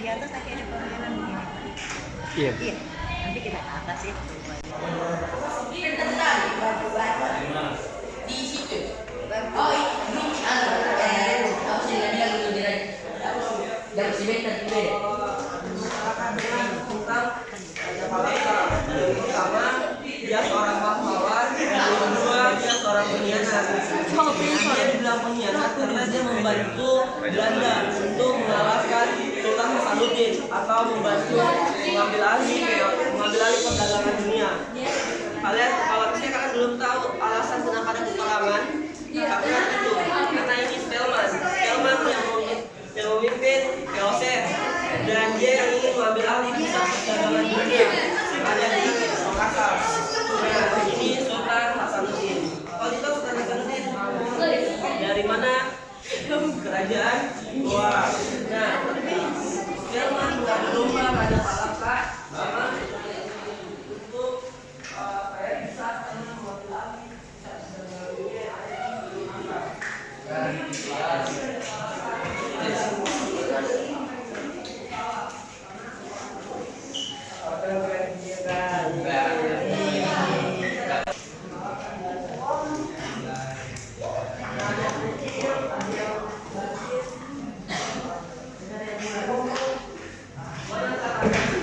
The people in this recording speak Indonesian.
Di atas lagi ada permainan begini. Iya. Iya. Nanti kita ke atas ya. Di situ. Oh, ini harus bilang dulu dia. Jangan sebentar dulu. Yang pertama, dia seorang pahlawan. Yang kedua, dia seorang pengkhianat. Dia dibilang pengkhianat karena dia membantu Belanda untuk mengalahkan Sultan Hasanuddin atau membantu mengambil alih perdagangan dunia. Kalau kalian belum tahu alasan kenapa ada peperangan, karena ini Spelman yang memimpin VOC, dan dia yang ingin mengambil alih pusat perdagangan dunia ada di Makassar. Nah, ini Sultan Hasanuddin. Kalau itu Sultan Hasanuddin dari mana? Kerajaan Goa. Nah, Spelman mengadu domba pada Palaka untuk saya bisa mengambil alih pusat perdagangan dunia yang ada di Makassar. Mana